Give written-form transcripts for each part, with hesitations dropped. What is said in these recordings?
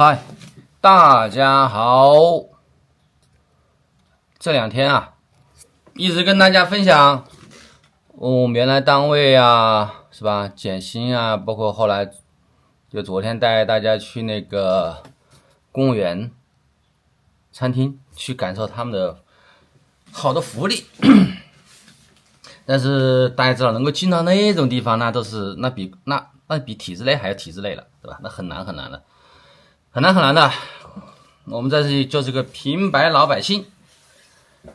嗨，大家好！这两天啊，一直跟大家分享我们原来单位啊，是吧？减薪啊，包括后来就昨天带大家去那个公务员餐厅去感受他们的好的福利。但是大家知道，能够进到那种地方，那比体制内还要体制内了，对吧？那很难的。我们在这里就是个平白老百姓，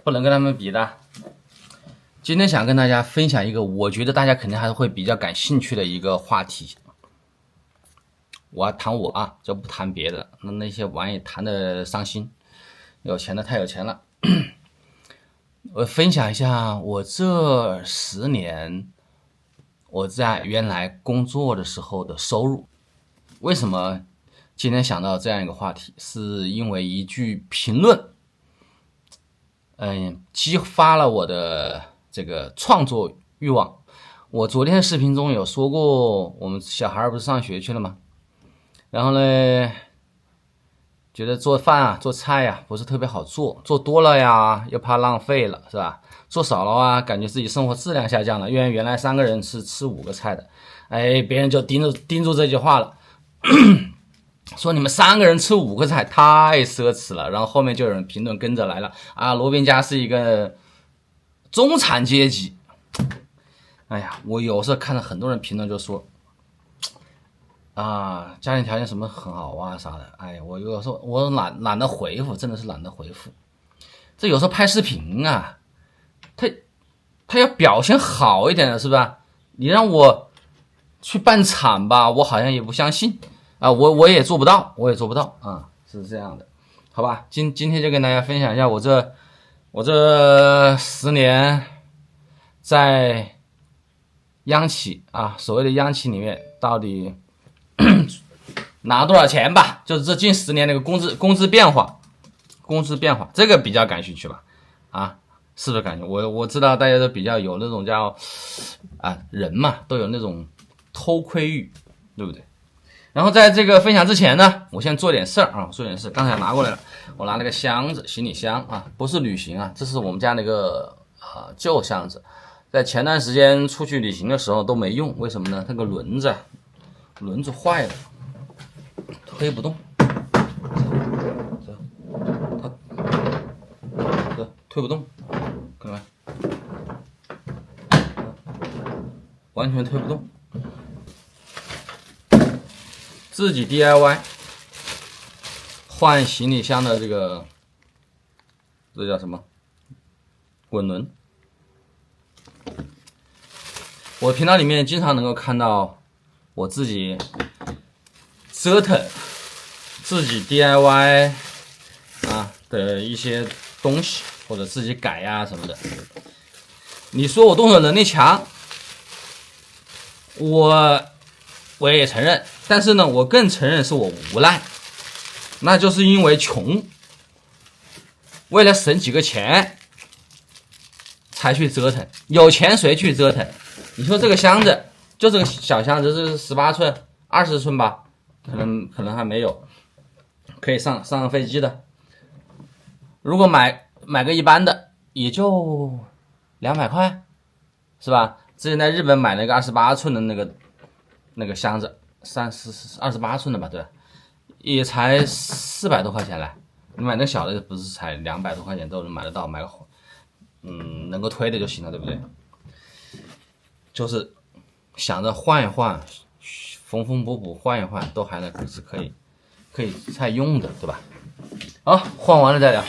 不能跟他们比的。今天想跟大家分享一个我觉得大家肯定还是会比较感兴趣的一个话题。我要谈我啊，就不谈别的，那些玩意谈的伤心，有钱的太有钱了。我分享一下我这10年我在原来工作的时候的收入。为什么今天想到这样一个话题，是因为一句评论激发了我的这个创作欲望。我昨天视频中有说过，我们小孩不是上学去了吗？然后呢，觉得做饭啊做菜呀不是特别好做，做多了呀又怕浪费了，是吧？做少了啊感觉自己生活质量下降了，因为原来3个人是吃5个菜的，别人就盯住这句话了。说你们3个人吃5个菜太奢侈了，然后后面就有人评论跟着来了啊，罗宾家是一个中产阶级。哎呀，我有时候看到很多人评论就说啊，家庭条件什么很好啊啥的，哎呀，我有时候我懒得回复，真的是懒得回复。这有时候拍视频啊，他要表现好一点的，是吧？你让我去办厂吧，我好像也不相信啊，我也做不到啊，是这样的，好吧？今天就跟大家分享一下我这10年在央企啊，所谓的央企里面到底拿多少钱吧，就是这近10年那个工资变化，这个比较感兴趣吧？啊，是不是感觉我知道大家都比较有那种叫人嘛，都有那种偷窥欲，对不对？然后在这个分享之前呢，我先做点事儿啊，刚才拿过来了，我拿了个箱子，行李箱啊，不是旅行啊，这是我们家那个旧箱子，在前段时间出去旅行的时候都没用，为什么呢？那个轮子坏了，推不动，这推不动，看到没？完全推不动。自己 DIY 换行李箱的这叫什么滚轮。我频道里面经常能够看到我自己折腾自己 DIY 的一些东西，或者自己改呀什么的。你说我动手能力强，我也承认，但是呢，我更承认是我无赖，那就是因为穷，为了省几个钱才去折腾，有钱谁去折腾？你说这个箱子，就这个小箱子是18寸、20寸吧，可能还没有，可以上飞机的。如果买个一般的，也就200块，是吧？之前在日本买了个28寸的那个箱子，28寸的吧，对吧，也才400多块钱来。你买那小的不是才200多块钱都能买得到，买个能够推的就行了，对不对？就是想着换一换，缝补换一换，都还是可以再用的，对吧？好，换完了再聊。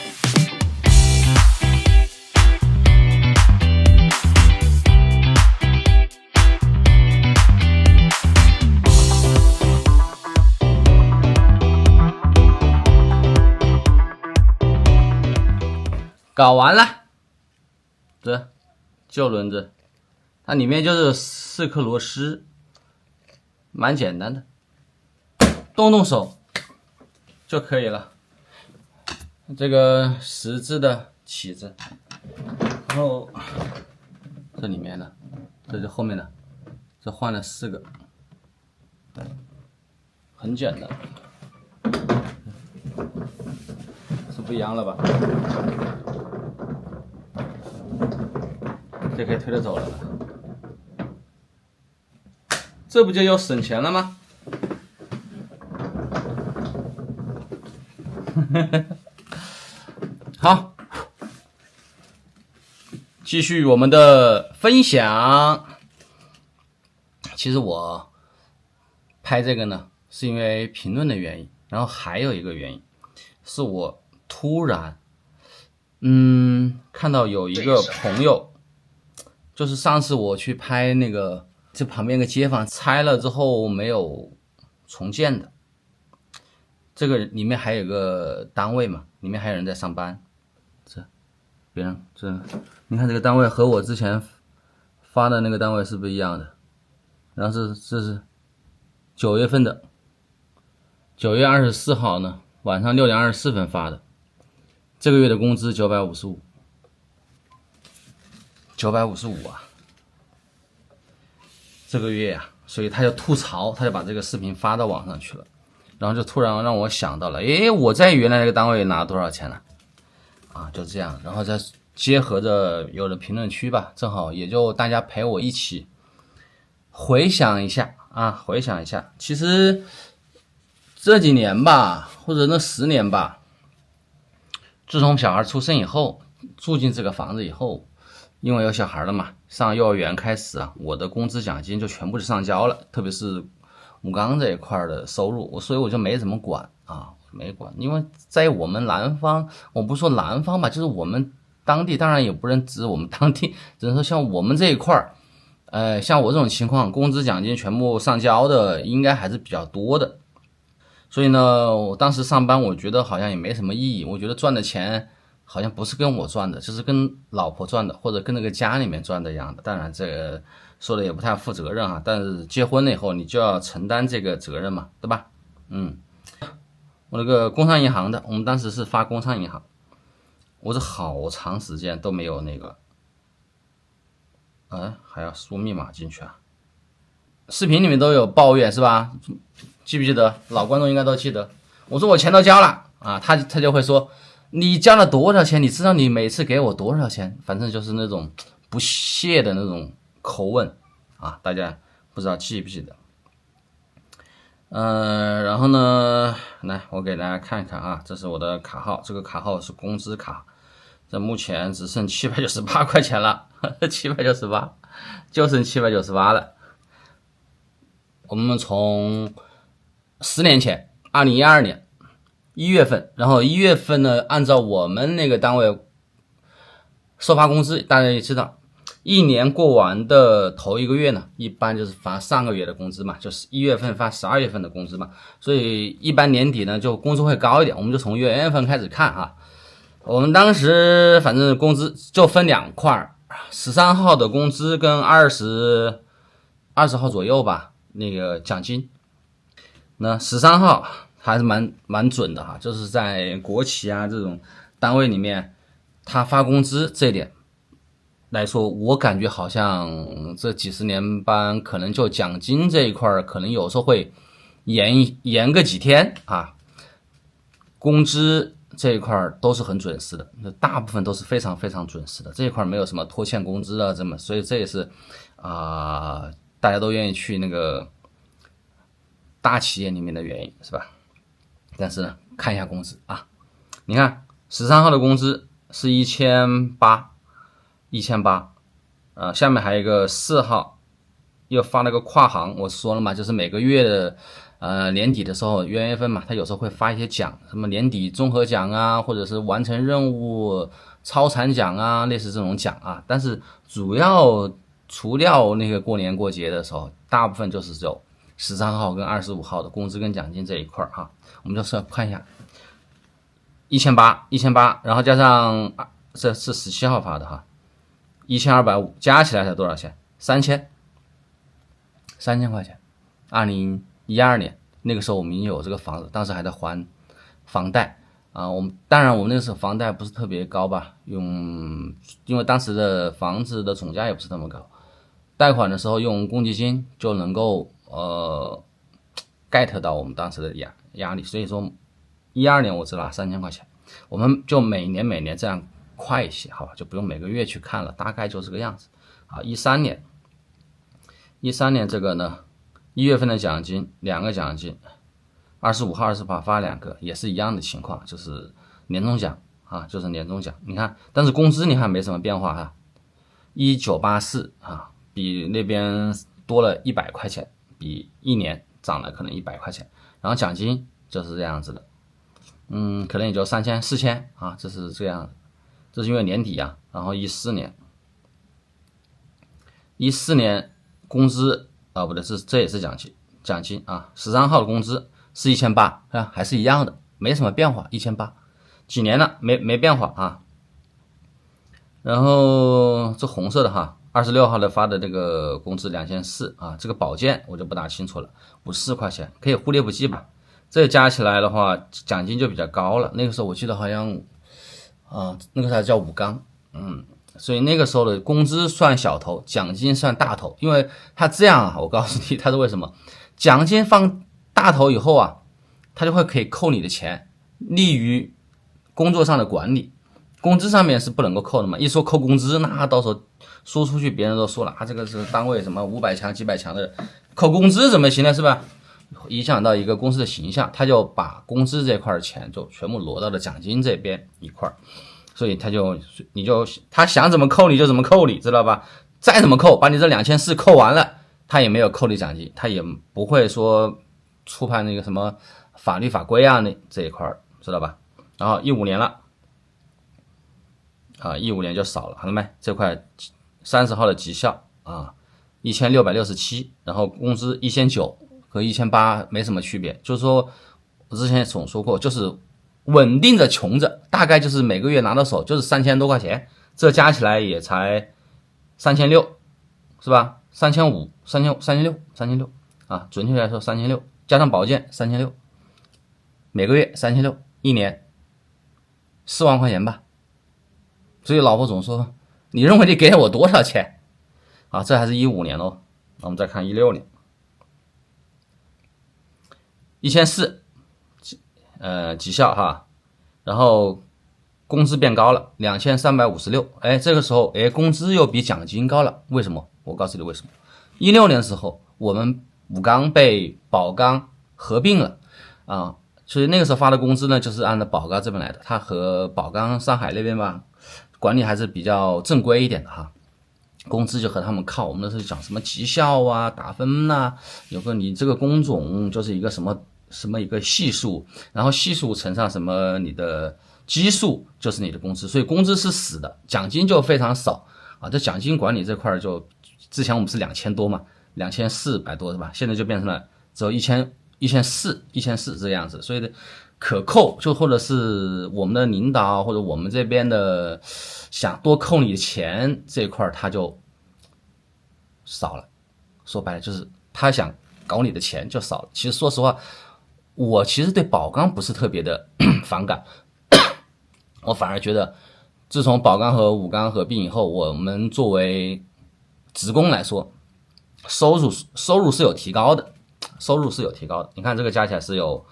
搞完了，这旧轮子，它里面就是4颗螺丝，蛮简单的，动手就可以了。这个10字的起子，然后这里面的，这是后面的，这换了4个，很简单。是不一样了吧？这可以推着走了，这不就又省钱了吗？好，继续我们的分享。其实我拍这个呢，是因为评论的原因，然后还有一个原因，是我突然，看到有一个朋友，就是上次我去拍那个，这旁边一个街坊拆了之后没有重建的，这个里面还有个单位嘛，里面还有人在上班。别人你看这个单位和我之前发的那个单位是不是一样的？然后这是9月份的，9月24号呢，晚上6点24分发的。这个月的工资955啊，这个月啊，所以他就吐槽，他就把这个视频发到网上去了，然后就突然让我想到了，我在原来那个单位拿多少钱呢？啊，就这样，然后再结合着有的评论区吧，正好也就大家陪我一起回想一下啊，回想一下，其实这几年吧，或者那10年吧，自从小孩出生以后，住进这个房子以后，因为有小孩了嘛，上幼儿园开始啊，我的工资奖金就全部就上交了，特别是武钢这一块的收入，所以我就没怎么管啊。没管，因为在我们南方，我不说南方吧，就是我们当地，当然也不能指我们当地，只能说像我们这一块像我这种情况，工资奖金全部上交的，应该还是比较多的。所以呢，我当时上班，我觉得好像也没什么意义，我觉得赚的钱好像不是跟我赚的，就是跟老婆赚的，或者跟那个家里面赚的一样的。当然，这个说的也不太负责任哈，但是结婚了以后，你就要承担这个责任嘛，对吧？我那个工商银行的，我们当时是发工商银行，我是好长时间都没有那个，还要输密码进去啊。视频里面都有抱怨是吧？记不记得？老观众应该都记得。我说我钱都交了啊，他就会说你交了多少钱？你知道你每次给我多少钱？反正就是那种不屑的那种口吻啊，大家不知道记不记得？然后呢，来我给大家看一看啊，这是我的卡号，这个卡号是工资卡，这目前只剩798块钱了，798，就剩798了。我们从10年前，2012年1月份，然后1月份呢，按照我们那个单位收发工资，大家也知道，一年过完的头1个月呢，一般就是发上个月的工资嘛，就是1月份发12月份的工资嘛，所以一般年底呢就工资会高一点，我们就从1月份开始看哈。我们当时反正工资就分2块，13号的工资跟20号左右吧，那个奖金。那13号还是蛮准的哈，就是在国企啊这种单位里面，他发工资这一点来说，我感觉好像这几十年班可能就奖金这一块可能有时候会延个几天啊，工资这一块都是很准时的，大部分都是非常非常准时的，这一块没有什么拖欠工资啊，所以这也是大家都愿意去那个大企业里面的原因是吧？但是呢，看一下工资啊，你看13号的工资是1800，下面还有一个4号又发了个跨行，我说了嘛，就是每个月的年底的时候，元月份嘛，他有时候会发一些奖，什么年底综合奖啊，或者是完成任务超产奖啊，类似这种奖啊。但是主要除掉那个过年过节的时候，大部分就是只有13号跟25号的工资跟奖金这一块哈。我们就是看一下1800，然后加上这是17号发的哈，1250加起来才多少钱？3000块钱。2012年那个时候我们已经有这个房子，当时还在还房贷啊。当然我们那个时候房贷不是特别高吧，因为当时的房子的总价也不是那么高，贷款的时候用公积金就能够get到我们当时的压力，所以说12年我只拿3000块钱，我们就每年这样快一些，好吧，就不用每个月去看了，大概就这个样子。好，13年这个呢，1月份的奖金2个奖金，25号、28号发2个，也是一样的情况，就是年终奖啊，就是年终奖。你看，但是工资你看没什么变化哈，1984啊，比那边多了100块钱，比一年涨了可能100块钱，然后奖金就是这样子的，可能也就3000、4000啊，这是这样的，这是因为年底啊。然后14年工资啊，不对，这也是奖金啊，13号的工资是1800啊，还是一样的，没什么变化，1800，几年了没变化啊。然后这红色的哈，26号的发的这个工资2400啊，这个保健我就不大清楚了，54块钱，可以忽略不计吧。这加起来的话，奖金就比较高了。那个时候我记得好像那个时候叫武钢，所以那个时候的工资算小头，奖金算大头，因为他这样啊，我告诉你他是为什么，奖金放大头以后啊，他就会可以扣你的钱，利于工作上的管理。工资上面是不能够扣的嘛，一说扣工资，那到时候说出去别人都说了，这个是单位什么500强几百强的，扣工资怎么行呢，是吧？影响到一个公司的形象，他就把工资这块的钱就全部挪到了奖金这边一块，所以他想怎么扣你就怎么扣你，知道吧？再怎么扣，把你这2400扣完了，他也没有扣你奖金，他也不会说触犯那个什么法律法规啊，那这一块，知道吧？然后15年了啊，15年就少了，看到没？这块30号的绩效啊，1667，然后工资1900和1800没什么区别，就是说我之前总说过，就是稳定的穷着，大概就是每个月拿到手就是3000多块钱，这加起来也才3600，是吧？3500、3600啊，准确来说3600，加上保健3600，每个月3600，一年4万块钱吧。所以老婆总说，你认为你给我多少钱啊？这还是15年哦。我们再看16年，1400绩效哈，然后工资变高了2356，这个时候工资又比奖金高了，为什么？我告诉你为什么。16年的时候，我们武钢被宝钢合并了啊，所以那个时候发的工资呢，就是按照宝钢这边来的，它和宝钢上海那边吧，管理还是比较正规一点的哈，工资就和他们靠。我们那时候讲什么绩效啊、打分啊，有个你这个工种就是一个什么一个系数，然后系数乘上什么你的基数就是你的工资，所以工资是死的，奖金就非常少啊。这奖金管理这块就之前我们是2000多嘛，2400多是吧？现在就变成了只有1400这样子，所以的可扣就或者是我们的领导或者我们这边的想多扣你的钱这一块他就少了，说白了就是他想搞你的钱就少了。其实说实话，我其实对宝钢不是特别的反感，我反而觉得自从宝钢和武钢合并以后，我们作为职工来说，收入是有提高的，你看这个加起来是有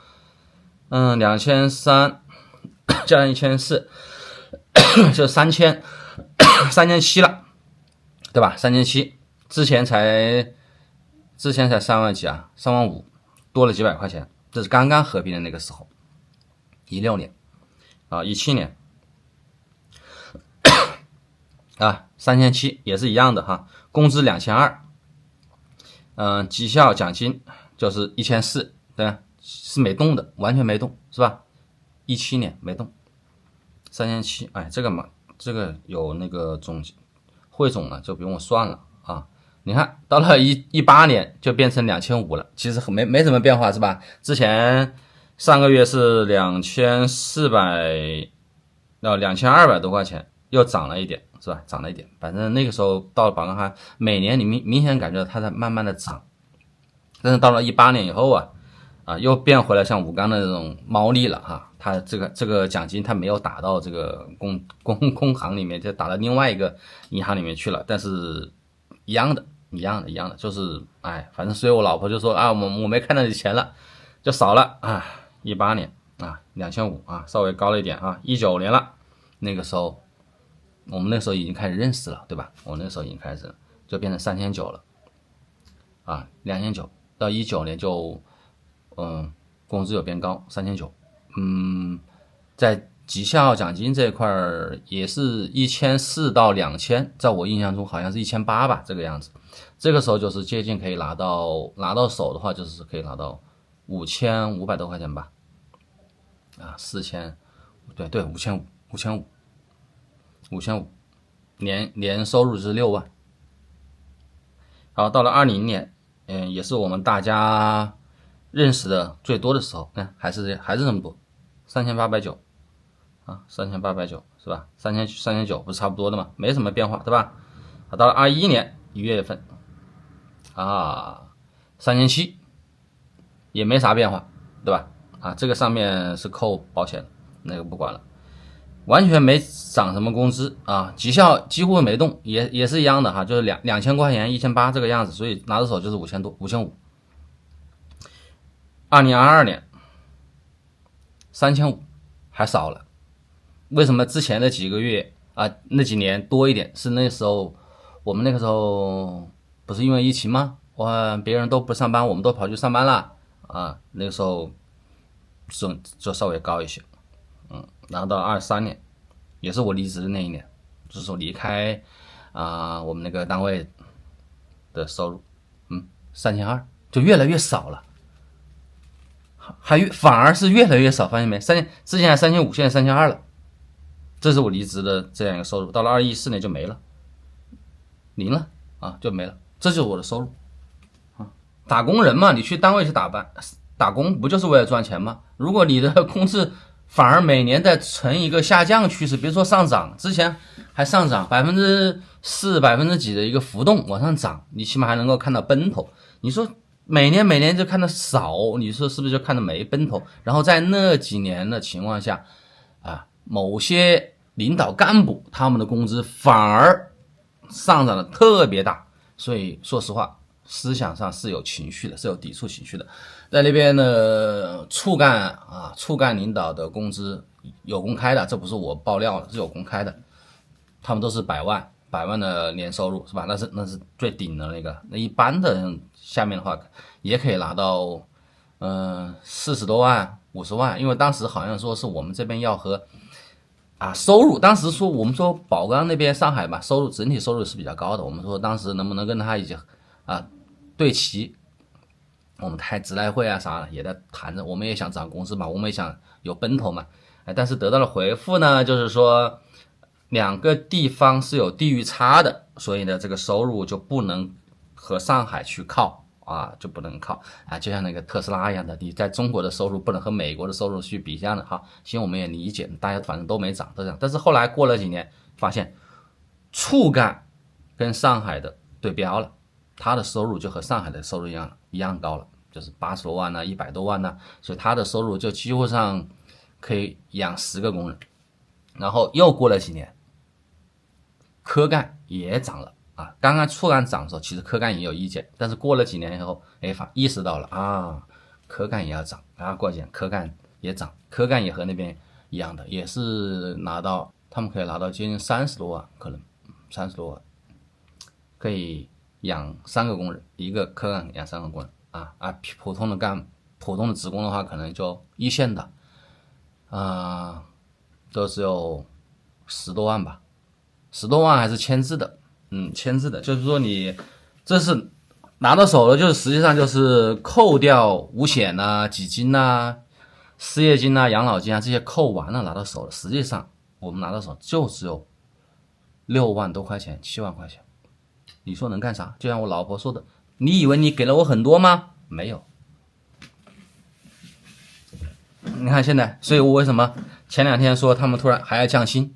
2300加上1400就3700了，对吧？3700之前才3万几啊，3万5，多了几百块钱。这是刚刚合并的那个时候，16年啊，17年啊，3700也是一样的哈，工资2200，绩效奖金就是1400，对吧？是没动的，完全没动，是吧？17年没动，3700，这个有那个汇总了，就不用算了啊。你看到了18年就变成2500了，其实没什么变化，是吧？之前上个月是2400到2200多块钱，又涨了一点，是吧？涨了一点，反正那个时候到了宝钢还每年你明显感觉到它在慢慢的涨，但是到了18年以后又变回来像武钢的那种猫腻了哈。它这个奖金它没有打到这个工行里面，就打到另外一个银行里面去了，但是一样的，就是反正所以我老婆就说我没看到你钱了，就少了18年啊，2500啊，稍微高了一点啊。19年了，那个时候我们那时候已经开始认识了，对吧？我那时候已经开始就变成3900了啊，2900到19年就工资有变高，3900，在绩效奖金这一块也是1400到2000，在我印象中好像是1800吧，这个样子。这个时候就是接近可以拿到手的话，就是可以拿到5500多块钱吧，啊，4000，对，5500，年收入是6万。好，到了20年，也是我们大家认识的最多的时候，还是那么多，3890啊，3890是吧？3900不是差不多的吗？没什么变化，对吧？好，到了21年1月份啊，3700也没啥变化，对吧？啊，这个上面是扣保险，那个不管了，完全没涨什么工资啊，绩效几乎没动，也是一样的哈，就是2000块钱1800这个样子，所以拿到手就是5000多5500。2022年3500还少了，为什么之前的几个月啊那几年多一点？是那时候我们那个时候不是因为疫情吗？别人都不上班，我们都跑去上班了啊，那个时候就稍微高一些，然后到23年，也是我离职的那一年，就是说离开我们那个单位的收入，3200就越来越少了，反而是越来越少，发现没？之前还3500，现在3200了，这是我离职的这样一个收入。到了2014年就没了，零了啊，就没了，这就是我的收入啊。打工人嘛，你去单位去打工不就是为了赚钱吗？如果你的工资反而每年在呈一个下降趋势，别说上涨，之前还上涨4%、几的一个浮动往上涨，你起码还能够看到奔头。你说每年就看到少，你说是不是就看到没奔头？然后在那几年的情况下啊，某些领导干部他们的工资反而上涨的特别大，所以说实话，思想上是有情绪的，是有抵触情绪的。在那边的处干领导的工资有公开的，这不是我爆料的，是有公开的，他们都是百万的年收入，是吧？那是最顶的那个。那一般的下面的话也可以拿到40多万、50万，因为当时好像说是我们这边要和收入，当时说我们说宝钢那边上海吧，整体收入是比较高的，我们说当时能不能跟他一起对齐，我们开职代会啥的也在谈着，我们也想涨工资嘛，我们也想有奔头嘛，但是得到了回复呢，就是说两个地方是有地域差的，所以呢这个收入就不能和上海去靠就不能靠就像那个特斯拉一样的，你在中国的收入不能和美国的收入去比较的哈。行，我们也理解，大家反正都没涨，都这样。但是后来过了几年，发现处干跟上海的对标了，他的收入就和上海的收入一样高了，就是80多万100多万所以他的收入就几乎上可以养10个工人。然后又过了几年，科干也涨了刚刚处干涨的时候，其实科干也有意见，但是过了几年以后，意识到了科干也要涨过几年科干也涨，科干也和那边一样的，也是他们可以拿到接近30多万，可能30多万，可以养3个工人，一个科干养3个工人普通的职工的话，可能就一线的都只有10多万吧，10多万还是签字的。签字的，就是说你这是拿到手了，就是实际上就是扣掉五险几金失业金养老金这些扣完了拿到手了，实际上我们拿到手就只有6万多块钱、7万块钱，你说能干啥？就像我老婆说的，你以为你给了我很多吗？没有。你看现在，所以我为什么前2天说他们突然还要降薪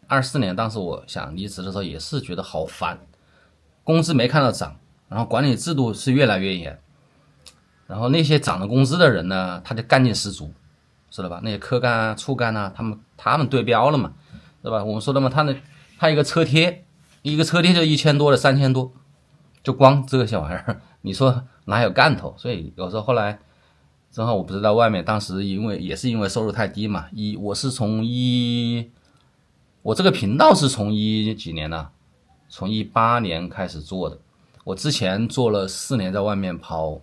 ？24年当时我想离职的时候也是觉得好烦，工资没看到涨，然后管理制度是越来越严，然后那些涨了工资的人呢，他就干劲十足，知道吧？那些科干处干他们对标了嘛，对吧？我们说的嘛，他一个车贴就1000多的3000多，就光这些玩意儿，你说哪有干头？所以有时候后来正好我不是在外面，当时也是因为收入太低嘛，我这个频道是从几年呢？从18年开始做的。我之前做了4年在外面跑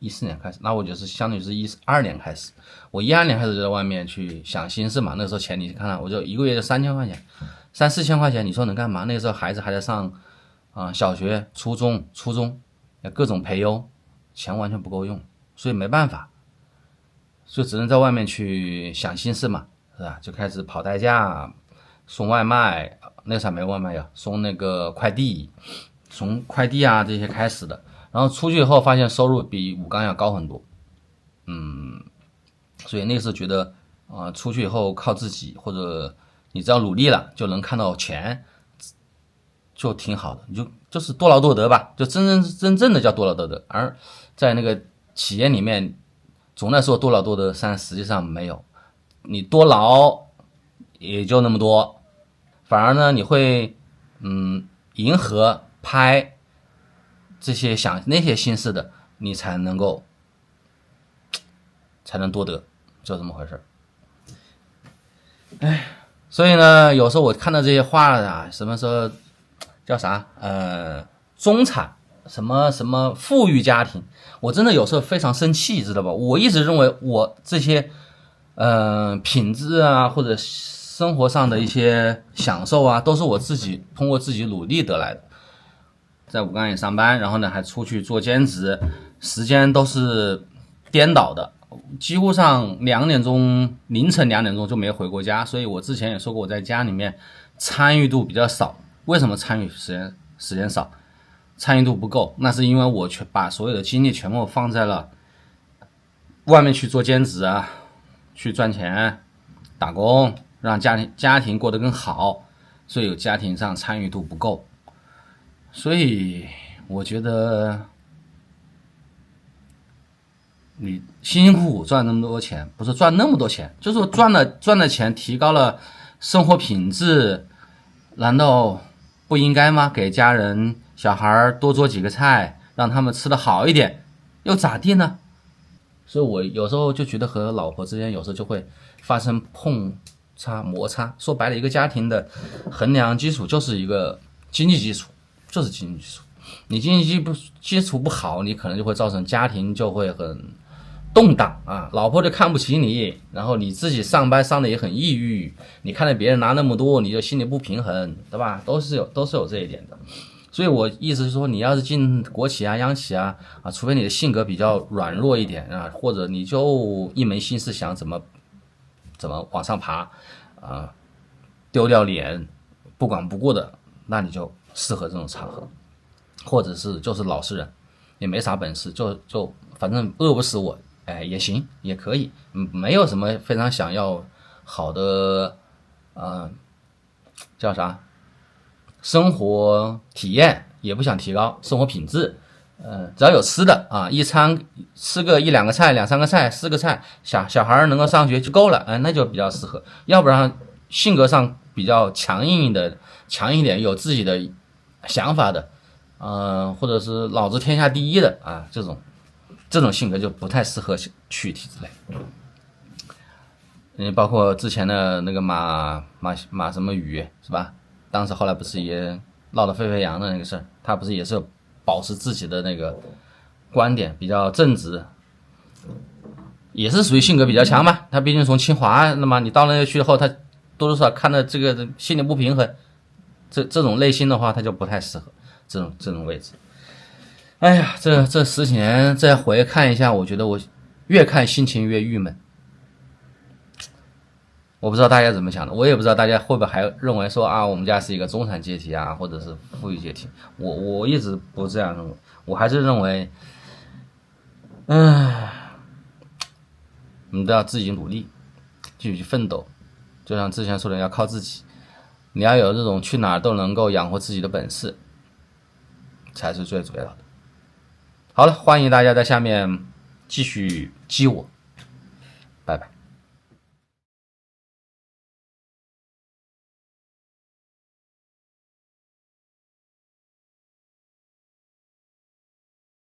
，14年开始，那我就是相当于是12年开始。我12年开始就在外面去想心事嘛，那时候钱你看看，我就一个月就3000块钱，3、4千块钱，你说能干嘛？那个时候孩子还在上小学、初中，各种培优，钱完全不够用，所以没办法，就只能在外面去想心事嘛，是吧？就开始跑代驾，送外卖，那时候没外卖呀，送那个快递，从快递啊这些开始的。然后出去以后发现收入比武钢要高很多，所以那时候觉得出去以后靠自己，或者你只要努力了就能看到钱，就挺好的。你就是多劳多得吧，就真正的叫多劳多得。而在那个企业里面，总的来说多劳多得，但实际上没有，你多劳也就那么多，反而呢你会迎合拍这些想那些心事的，你才能多得，就这么回事。所以呢，有时候我看到这些话啊，什么时候叫啥中产什么什么富裕家庭，我真的有时候非常生气，知道吧？我一直认为我这些品质啊，或者生活上的一些享受啊，都是我自己通过自己努力得来的。在武钢也上班，然后呢还出去做兼职，时间都是颠倒的，几乎上凌晨2点钟就没回过家。所以我之前也说过，我在家里面参与度比较少。为什么参与时间少？参与度不够，那是因为我把所有的精力全部放在了外面去做兼职啊，去赚钱打工，让家庭过得更好，所以家庭上参与度不够。所以我觉得你辛辛苦苦赚那么多钱，不是赚那么多钱，就是说赚了钱提高了生活品质，难道不应该吗？给家人小孩多做几个菜，让他们吃得好一点，又咋地呢？所以我有时候就觉得和老婆之间有时候就会发生摩擦。说白了，一个家庭的衡量基础就是一个经济基础，你经济基础不好，你可能就会造成家庭就会很动荡啊，老婆就看不起你，然后你自己上班上的也很抑郁，你看到别人拿那么多，你就心里不平衡，对吧？都是有这一点的。所以我意思是说，你要是进国企啊、央企啊，除非你的性格比较软弱一点啊，或者你就一门心思想怎么往上爬啊，丢掉脸不管不顾的，那你就适合这种场合。或者是就是老实人，也没啥本事，就反正饿不死我，也行，也可以，没有什么非常想要好的叫啥生活体验，也不想提高生活品质，只要有吃的啊，一餐吃个1-2个菜、2-3个菜、4个菜，小孩能够上学就够了，那就比较适合。要不然性格上比较强一点，有自己的想法的。或者是老子天下第一的啊，这种性格就不太适合去体制内。包括之前的那个马什么宇是吧？当时后来不是也闹得沸沸扬的那个事儿，他不是也是保持自己的那个观点，比较正直，也是属于性格比较强嘛。他毕竟从清华，那么你到那去后，他多少看到这个心理不平衡，这种类型的话，他就不太适合。这种位置，哎呀，这10几年再回看一下，我觉得我越看心情越郁闷。我不知道大家怎么想的，我也不知道大家会不会还认为说我们家是一个中产阶级啊，或者是富裕阶级。我一直不这样认为，我还是认为，你都要自己努力，继续去奋斗。就像之前说的，要靠自己，你要有这种去哪儿都能够养活自己的本事。才是最主要的。好了，欢迎大家在下面继续激我。